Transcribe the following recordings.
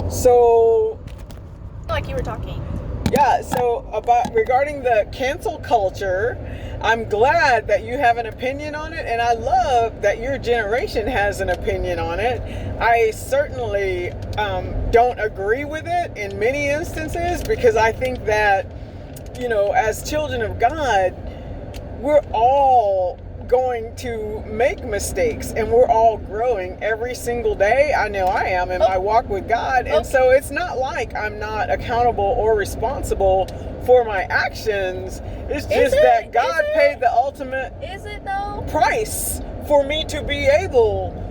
So, Like you were talking. yeah, so regarding the cancel culture, I'm glad that you have an opinion on it, and I love that your generation has an opinion on it. I certainly don't agree with it in many instances, because I think that, as children of God, we're all going to make mistakes, and we're all growing every single day. I know I am in my walk with God, and so it's not like I'm not accountable or responsible for my actions. It's just that God paid the ultimate price for me to be able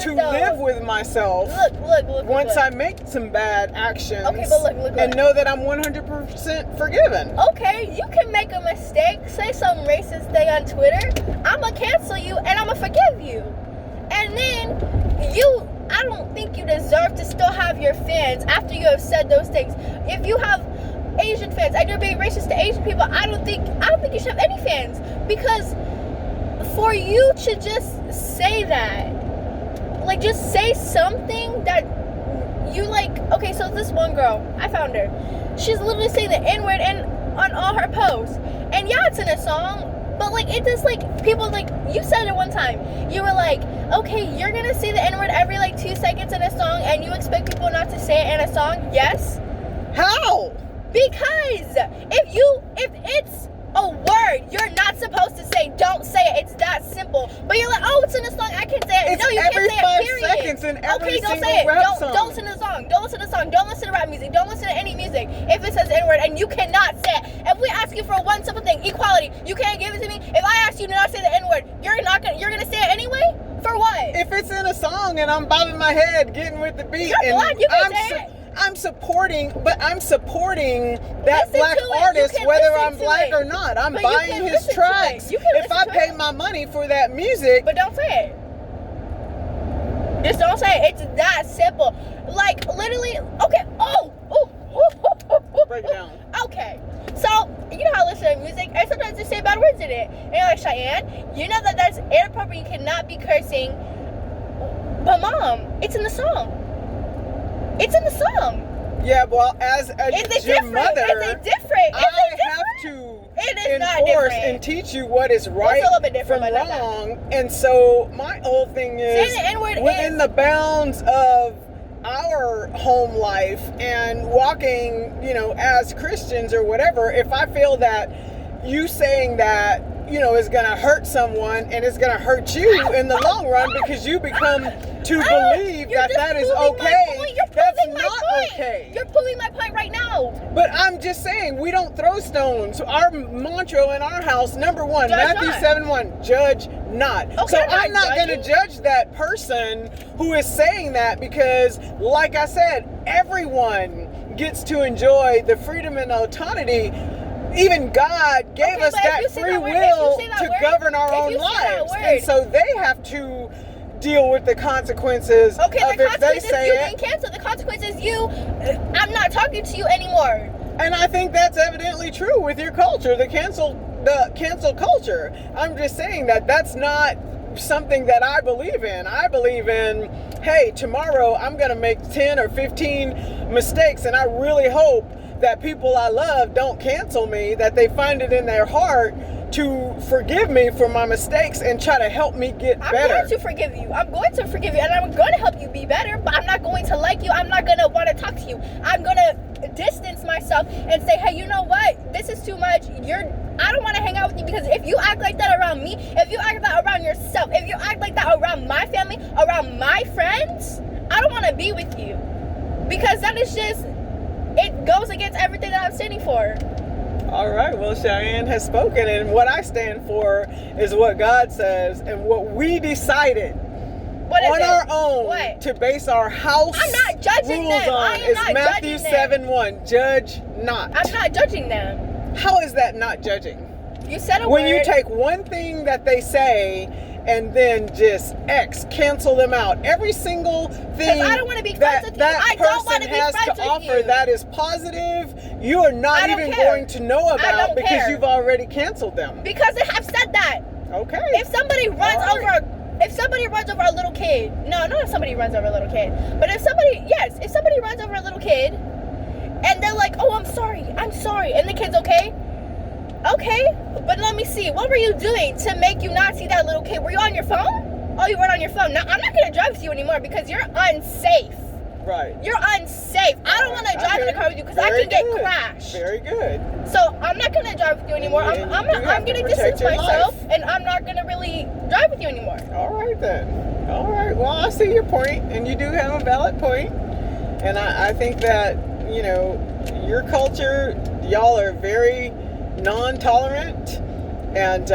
to live with myself. Look. Once I make some bad actions, okay, but look. and know that I'm 100% forgiven. Okay, you can make a mistake, say some racist thing on Twitter. I'ma cancel you and I'ma forgive you. And then I don't think you deserve to still have your fans after you have said those things. If you have Asian fans and you're being racist to Asian people, I don't think you should have any fans, because for you to just say that, like, just say something that you like. Okay, so this one girl, I found her. She's literally saying the N-word on all her posts. And yeah, it's in a song, but like, it just like, people, like, you said it one time. You were like, okay, you're gonna say the N-word every like 2 seconds in a song, and you expect people not to say it in a song? Yes. How? Because if it's a word you're not supposed to say, don't say it. It's that simple. But you're like, oh, it's in a song, I can say it. It's no, you can't say it, period. Seconds in every okay, don't single say it. Rap song. Don't listen to the song. Don't listen to the song. Don't listen to rap music. Don't listen to any music if it says N-word and you cannot say it. If we ask you for one simple thing, equality, you can't give it to me. If I ask you to not say the N-word, you're gonna say it anyway? For what? If it's in a song and I'm bobbing my head, getting with the beat, you're black, you can say it. I'm supporting that black artist, whether I'm black or not. I'm buying his tracks. If I pay my money for that music. But don't say it. Just don't say it. It's that simple. Like, literally, okay. Break it down. Okay. So, you know how I listen to music, and sometimes they say bad words in it. And you're like, Cheyenne, you know that that's inappropriate. You cannot be cursing. But Mom, it's in the song. It's in the song. Yeah, well, as your mother, is it different? I have to enforce and teach you what is right from wrong. And so my whole thing is, within the bounds of our home life and walking, as Christians or whatever, if I feel that you saying that, is going to hurt someone, and it's going to hurt you in the long run, because you become to believe that is okay. That's not okay. You're proving my point right now. But I'm just saying, we don't throw stones. Our mantra in our house, number one, Matthew 7:1, judge not. Okay, so I'm not going to judge that person who is saying that, because, like I said, everyone gets to enjoy the freedom and autonomy. Even God gave us that free will to govern our own lives. And so they have to deal with the consequences of if they say it. You being canceled. The consequence is I'm not talking to you anymore. And I think that's evidently true with your culture, the cancel culture. I'm just saying that that's not something that I believe in. I believe in, hey, tomorrow I'm going to make 10 or 15 mistakes, and I really hope that people I love don't cancel me, that they find it in their heart to forgive me for my mistakes and try to help me get better. I'm going to forgive you. I'm going to forgive you, and I'm going to help you be better, but I'm not going to like you. I'm not going to want to talk to you. I'm going to distance myself and say, hey, you know what? This is too much. I don't want to hang out with you, because if you act like that around me, if you act like that around yourself, if you act like that around my family, around my friends, I don't want to be with you, because that is just, it goes against everything that I'm standing for. All right, well, Cheyenne has spoken, and what I stand for is what God says and what we decided on our own to base our house rules on is Matthew 7:1. Judge not. I'm not judging them. How is that not judging? You said when you take one thing that they say and then just cancel them out. Every single thing I don't want to be friends with you. that person has to offer that is positive, you are not even going to know about, because you've already canceled them. Because they have said that. Okay. If somebody runs over a little kid, no, not if somebody runs over a little kid, but if somebody runs kid, and they're like, oh, I'm sorry, and the kid's okay. Okay, but let me see. What were you doing to make you not see that little kid? Were you on your phone? Oh, you weren't on your phone. Now, I'm not going to drive with you anymore because you're unsafe. Right. You're unsafe. I don't want to drive in the car with you because I can get crashed. Very good. So, I'm not going to drive with you anymore. I'm going to distance myself, and I'm not going to really drive with you anymore. All right, then. All right. Well, I see your point, and you do have a valid point. And I think that, you know, your culture, y'all are very non-tolerant, and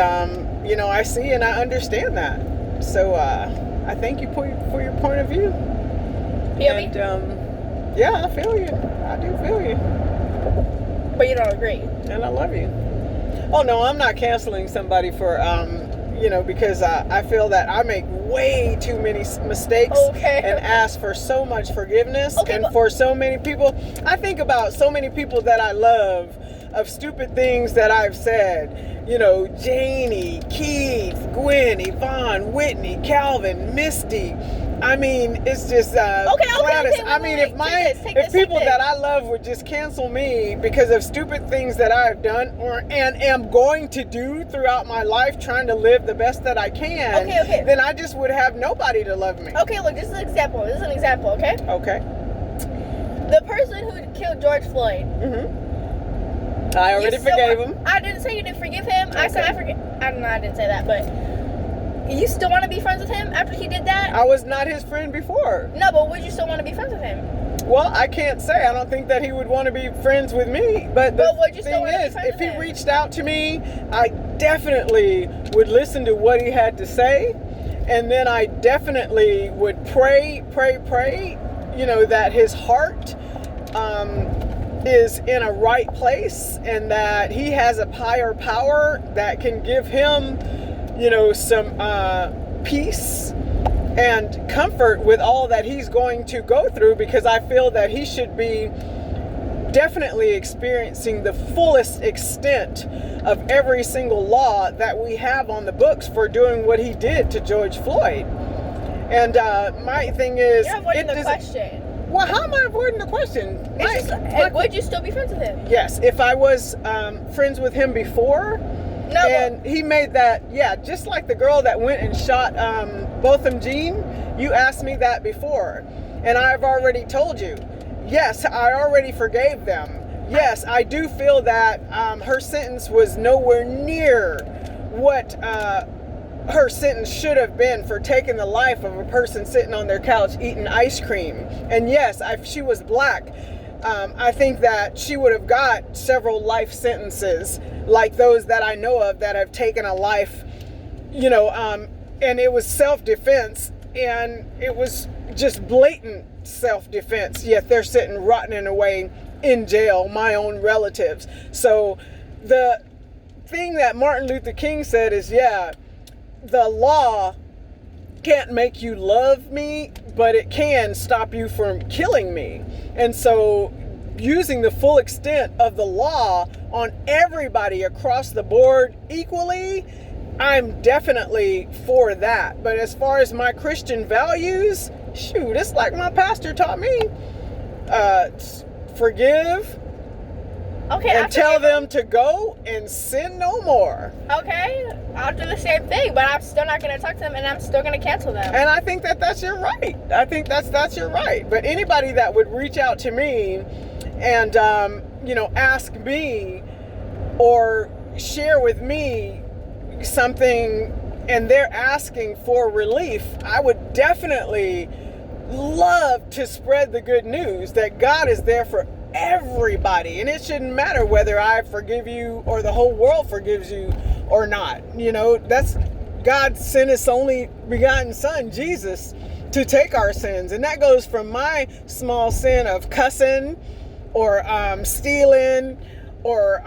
you know, I see and I understand that. So I thank you for your point of view. And yeah, I feel you. I do feel you. But you don't agree. And I love you. Oh no, I'm not canceling somebody for you know, because I feel that I make way too many mistakes and ask for so much forgiveness. And for so many people, I think about so many people that I love, of stupid things that I've said. You know, Janie, Keith, Gwen, Yvonne, Whitney, Calvin, Misty. I mean, it's just Gladys. I mean, if people that I love would just cancel me because of stupid things that I've done and am going to do throughout my life, trying to live the best that I can, then I just would have nobody to love me. Okay, look, this is an example. Okay? Okay. The person who killed George Floyd. Mm-hmm. I already forgave him. I didn't say you didn't forgive him. I said I forget. I don't know. I didn't say that, but you still want to be friends with him after he did that? I was not his friend before. No, but would you still want to be friends with him? Well, I can't say. I don't think that he would want to be friends with me. But the thing is, if he reached out to me, I definitely would listen to what he had to say, and then I definitely would pray, you know, that his heart is in a right place, and that he has a higher power that can give him, you know, some peace and comfort with all that he's going to go through, because I feel that he should be definitely experiencing the fullest extent of every single law that we have on the books for doing what he did to George Floyd. And my thing is, you're avoiding the question. Well, how am I avoiding the question? Would you still be friends with him? Yes, if I was friends with him before. No, and he made that, just like the girl that went and shot Botham Jean. You asked me that before, and I've already told you, yes, I already forgave them. Yes, I do feel that her sentence was nowhere near what her sentence should have been for taking the life of a person sitting on their couch eating ice cream. And yes, if she was black, I think that she would have got several life sentences like those that I know of that have taken a life, you know, and it was self-defense, and it was just blatant self-defense, yet they're sitting rotting away in jail, my own relatives. So the thing that Martin Luther King said is, the law can't make you love me, but it can stop you from killing me. And so using the full extent of the law on everybody across the board equally, I'm definitely for that. But as far as my Christian values, shoot, it's like my pastor taught me. Forgive. Okay, and tell them to go and sin no more. Okay, I'll do the same thing, but I'm still not going to talk to them, and I'm still going to cancel them. And I think that that's your right. I think that's your right. But anybody that would reach out to me and, you know, ask me or share with me something, and they're asking for relief, I would definitely love to spread the good news that God is there for everybody, and it shouldn't matter whether I forgive you or the whole world forgives you or not. You know, that's God sent his only begotten son, Jesus, to take our sins, and that goes from my small sin of cussing or stealing or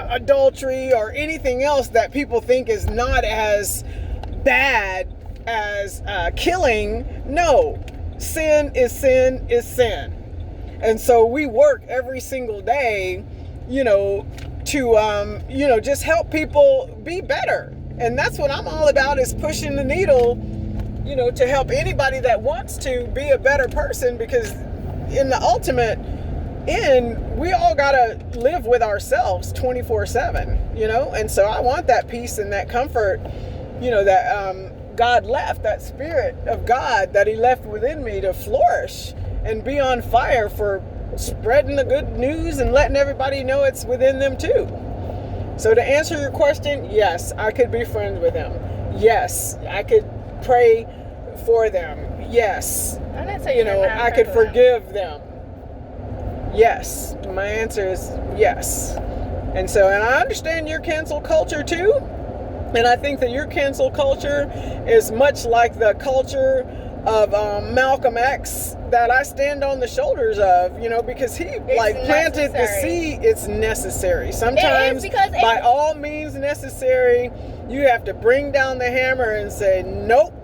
adultery or anything else that people think is not as bad as killing. No, sin is sin is sin. And so we work every single day, you know, to, you know, just help people be better. And that's what I'm all about, is pushing the needle, you know, to help anybody that wants to be a better person, because in the ultimate, end, we all gotta live with ourselves 24/7, you know. And so I want that peace and that comfort, you know, that God left, that spirit of God that He left within me to flourish and be on fire for spreading the good news and letting everybody know it's within them too. So to answer your question, yes, I could be friends with them. Yes, I could pray for them. Yes, I didn't say you know, I could forgive them. Yes, my answer is yes. And I understand your cancel culture too. And I think that your cancel culture is much like the culture of Malcolm X that I stand on the shoulders of, you know, because he planted the seed. It's necessary. Sometimes, by all means necessary, you have to bring down the hammer and say, nope.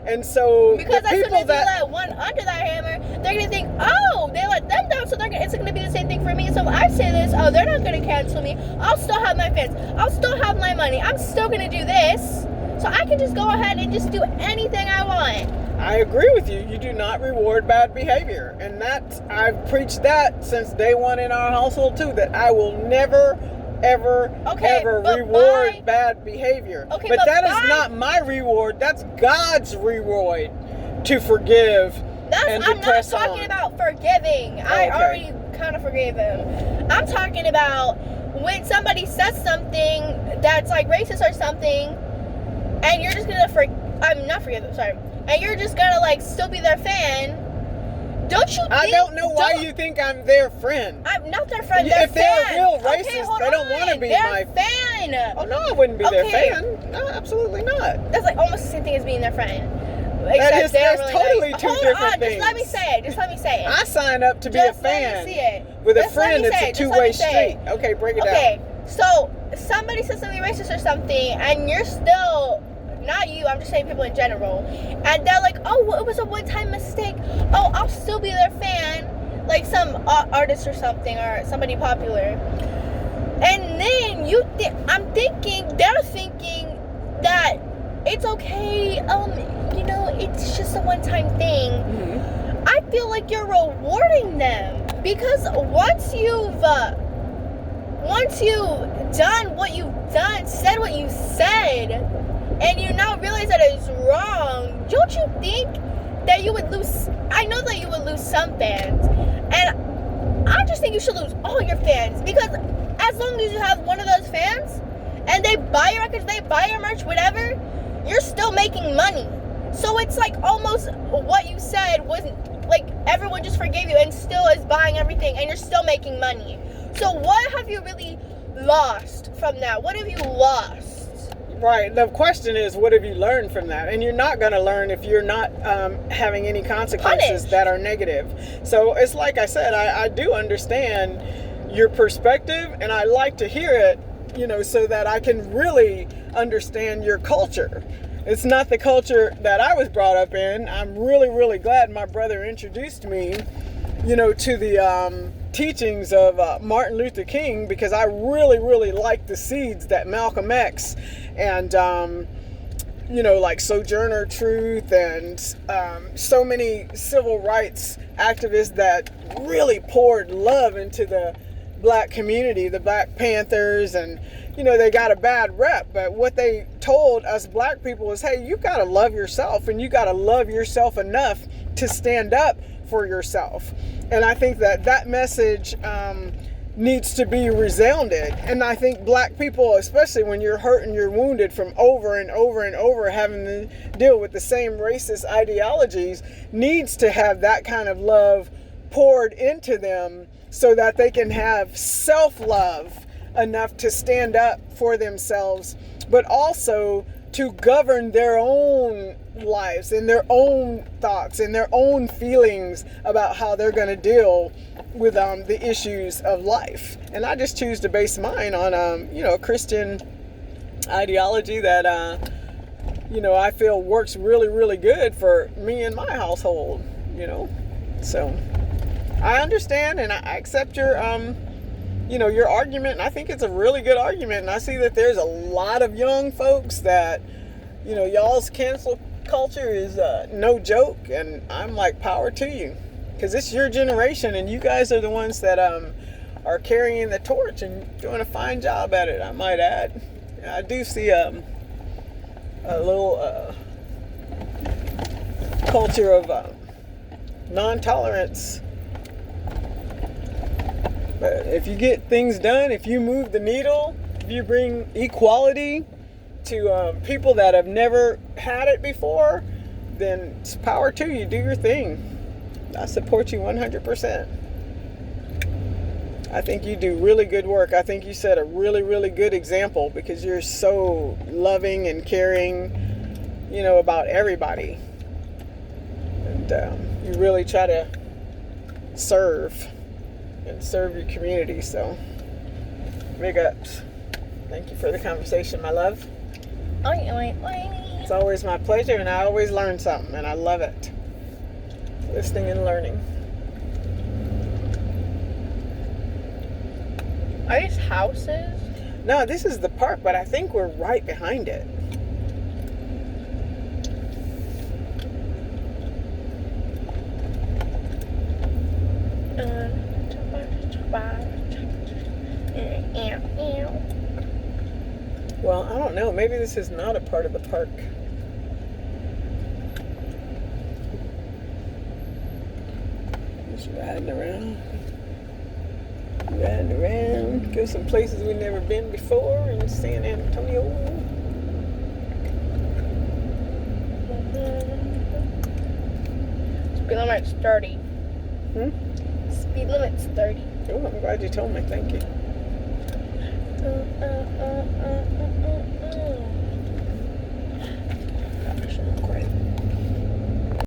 And so because the as people soon as you let one under that hammer, they're going to think, oh, they let them down, so it's going to be the same thing for me. So if I say this, oh, they're not going to cancel me. I'll still have my fans. I'll still have my money. I'm still going to do this. So I can just go ahead and just do anything I want. I agree with you. You do not reward bad behavior. And I've preached that since day one in our household too, that I will never, ever reward bad behavior. Okay, but that is not my reward. That's God's reward to forgive and to press on. I'm not talking about forgiving. I already kind of forgave him. I'm talking about when somebody says something that's like racist or something, and you're just gonna and you're just gonna like still be their fan. Don't you think? I don't know why you think I'm their friend. I'm not their friend. If they're a real racist, they don't want to be my fan. Oh no, I wouldn't be their fan. No, absolutely not. That's like almost the same thing as being their friend. That's totally two different things. Just let me say it. I sign up to be a fan. Let me see it. With a friend, it's a two-way street. Okay, break it down. Okay, so somebody says something racist or something, and you're still, not you, I'm just saying people in general, and they're like, oh, well, it was a one-time mistake. Oh, I'll still be their fan, like some artist or something, or somebody popular. And then I'm thinking, they're thinking that it's okay, you know, it's just a one-time thing. Mm-hmm. I feel like you're rewarding them, because once you've done what you've done, said what you said, and you now realize that it's wrong, don't you think that you would lose? I know that you would lose some fans, and I just think you should lose all your fans, because as long as you have one of those fans and they buy your records, they buy your merch, whatever, you're still making money. So it's like almost what you said wasn't, like, everyone just forgave you and still is buying everything, and you're still making money. So what have you really lost from that? What have you lost? Right. The question is, what have you learned from that? And you're not going to learn if you're not having any consequences that are negative. So it's like I said, I do understand your perspective, and I like to hear it, you know, so that I can really understand your culture. It's not the culture that I was brought up in. I'm really, really glad my brother introduced me, you know, to the teachings of Martin Luther King, because I really, really like the seeds that Malcolm X and, you know, like Sojourner Truth and so many civil rights activists that really poured love into the black community, the Black Panthers, and you know, they got a bad rep, but what they told us black people is, hey, you got to love yourself, and you got to love yourself enough to stand up for yourself. And I think that message needs to be resounded. And I think black people, especially when you're hurt and you're wounded from over and over and over having to deal with the same racist ideologies, needs to have that kind of love poured into them so that they can have self-love enough to stand up for themselves, but also to govern their own lives and their own thoughts and their own feelings about how they're going to deal with the issues of life. And I just choose to base mine on you know, a Christian ideology that you know, I feel works really, really good for me and my household, you know. So I understand and I accept your you know, your argument, and I think it's a really good argument, and I see that there's a lot of young folks that, you know, y'all's cancel culture is no joke, and I'm like, power to you, because it's your generation, and you guys are the ones that are carrying the torch and doing a fine job at it, I might add. I do see a little culture of non-tolerance. But if you get things done, if you move the needle, if you bring equality to people that have never had it before, then it's power to you. Do your thing. I support you 100%. I think you do really good work. I think you set a really, really good example because you're so loving and caring, about everybody. And you really try to serve your community. So, big ups. Thank you for the conversation, my love. It's always my pleasure, and I always learn something, and I love it. Listening and learning. Are these houses? No, this is the park, but I think we're right behind it. Well, I don't know. Maybe this is not a part of the park. Just riding around. Go some places we've never been before in San Antonio. Speed limit's 30. Speed limit's 30. Oh, I'm glad you told me. Thank you.